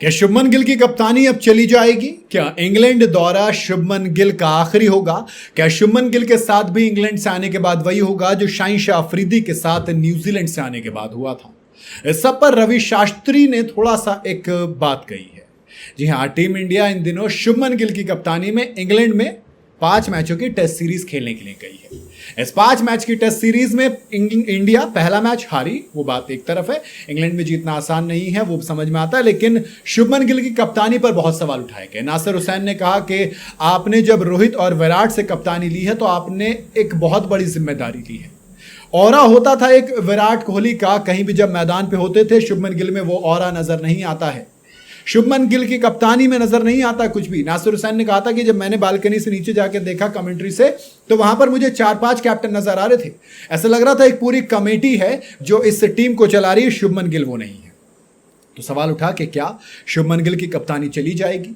क्या शुभमन गिल की कप्तानी अब चली जाएगी? क्या इंग्लैंड दौरा शुभमन गिल का आखिरी होगा? क्या शुभमन गिल के साथ भी इंग्लैंड से आने के बाद वही होगा जो शाहिन शाह अफरीदी के साथ न्यूजीलैंड से आने के बाद हुआ था? इस सब पर रवि शास्त्री ने थोड़ा सा एक बात कही है। जी हाँ, टीम इंडिया इन दिनों शुभमन गिल की कप्तानी में इंग्लैंड में 5 मैचों की टेस्ट सीरीज खेलने के लिए गई है। इस 5 मैच की टेस्ट सीरीज में इंडिया पहला मैच हारी, वो बात एक तरफ है। इंग्लैंड में जीतना आसान नहीं है, वो समझ में आता है, लेकिन शुभमन गिल की कप्तानी पर बहुत सवाल उठाए गए। नासिर हुसैन ने कहा कि आपने जब रोहित और विराट से कप्तानी ली है तो आपने एक बहुत बड़ी जिम्मेदारी ली है। ऑरा होता था एक विराट कोहली का, कहीं भी जब मैदान पे होते थे, शुभमन गिल में वो ऑरा नजर नहीं आता है। शुभमन गिल की कप्तानी में नजर नहीं आता कुछ भी। नासिर हुसैन ने कहा था कि जब मैंने बालकनी से नीचे जाकर देखा कमेंट्री से, तो वहां पर मुझे 4-5 कैप्टन नजर आ रहे थे। ऐसा लग रहा था एक पूरी कमेटी है जो इस टीम को चला रही है, शुभमन गिल वो नहीं है। तो सवाल उठा कि क्या शुभमन गिल की कप्तानी चली जाएगी?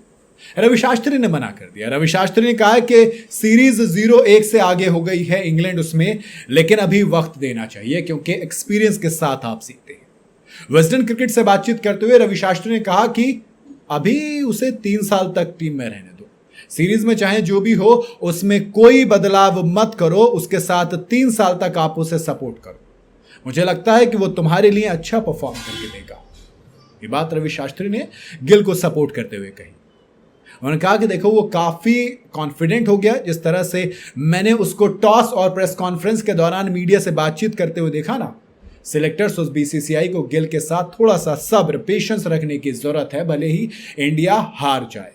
रवि शास्त्री ने मना कर दिया। रवि शास्त्री ने कहा कि सीरीज 0-1 से आगे हो गई है इंग्लैंड उसमें, लेकिन अभी वक्त देना चाहिए क्योंकि एक्सपीरियंस के साथ आप सीखते हैं। वेस्टर्न क्रिकेट से बातचीत करते हुए रवि शास्त्री ने कहा कि अभी उसे 3 साल तक टीम में रहने दो। सीरीज में चाहे जो भी हो उसमें कोई बदलाव मत करो, उसके साथ 3 साल तक आप उसे सपोर्ट करो। मुझे लगता है कि वो तुम्हारे लिए अच्छा परफॉर्म करके देगा। ये बात रवि शास्त्री ने गिल को सपोर्ट करते हुए कही। उन्होंने कहा कि देखो, वो काफी कॉन्फिडेंट हो गया। जिस तरह से मैंने उसको टॉस और प्रेस कॉन्फ्रेंस के दौरान मीडिया से बातचीत करते हुए देखा ना, सिलेक्टर्स उस बीसीसीआई को गिल के साथ थोड़ा सा सब्र, पेशेंस रखने की जरूरत है, भले ही इंडिया हार जाए।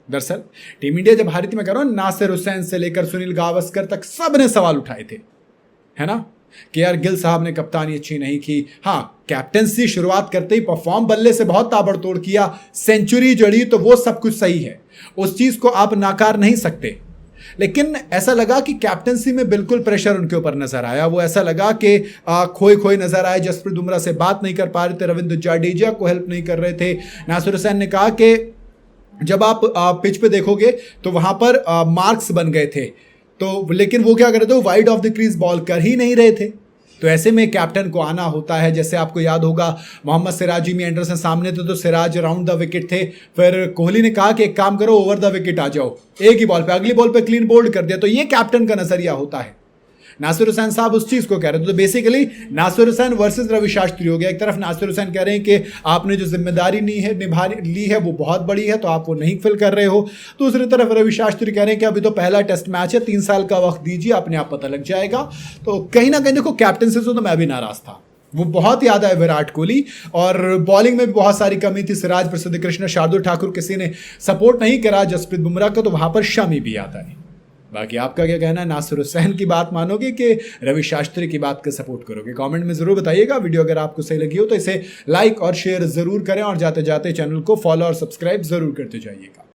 दरअसल टीम इंडिया जब हारी थी, मैं कह रहा हूं, नासिर हुसैन से लेकर सुनील गावस्कर तक सब ने सवाल उठाए थे, है ना, कि यार गिल साहब ने कप्तानी अच्छी नहीं की। हाँ, कैप्टनसी शुरुआत करते ही परफॉर्म बल्ले से बहुत ताबड़तोड़ किया, सेंचुरी जड़ी, तो वो सब कुछ सही है, उस चीज को आप नाकार नहीं सकते। लेकिन ऐसा लगा कि कैप्टनसी में बिल्कुल प्रेशर उनके ऊपर नजर आया। वो ऐसा लगा कि खोए खोए नजर आए, जसप्रीत बुमराह से बात नहीं कर पा रहे थे, रविंद्र जडेजा को हेल्प नहीं कर रहे थे। नासिर हुसैन ने कहा कि जब आप पिच पे देखोगे तो वहां पर मार्क्स बन गए थे, तो लेकिन वो क्या कर रहे थे, wide of the crease ball कर ही नहीं रहे थे। तो ऐसे में कैप्टन को आना होता है। जैसे आपको याद होगा, मोहम्मद सिराज, जिमी एंडरसन सामने थे तो सिराज राउंड द विकेट थे, फिर कोहली ने कहा कि एक काम करो, ओवर द विकेट आ जाओ, एक ही बॉल पे, अगली बॉल पे क्लीन बोल्ड कर दिया। तो ये कैप्टन का नजरिया होता है। नासिर हुसैन साहब उस चीज को कह रहे थे। तो बेसिकली नासिर हुसैन वर्सेस रवि शास्त्री हो गया। एक तरफ नासिर हुसैन कह रहे हैं कि आपने जो जिम्मेदारी ली है वो बहुत बड़ी है, तो आप वो नहीं फिल कर रहे हो। दूसरी तरफ रवि शास्त्री कह रहे हैं कि अभी तो पहला टेस्ट मैच है, 3 साल का वक्त दीजिए, अपने आप पता लग जाएगा। तो कहीं ना कहीं देखो, कैप्टनसी से तो मैं भी नाराज था। वो बहुत याद आया विराट कोहली, और बॉलिंग में भी बहुत सारी कमी थी। सिराज, प्रसिद्ध कृष्ण, शार्दुल ठाकुर किसी ने सपोर्ट नहीं करा जसप्रीत बुमराह का, तो वहां पर शमी भी आता है। बाकी आपका क्या कहना है? नासिर हुसैन की बात मानोगे कि रवि शास्त्री की बात का सपोर्ट करोगे? कमेंट में जरूर बताइएगा। वीडियो अगर आपको सही लगी हो तो इसे लाइक और शेयर जरूर करें, और जाते जाते चैनल को फॉलो और सब्सक्राइब जरूर करते जाइएगा।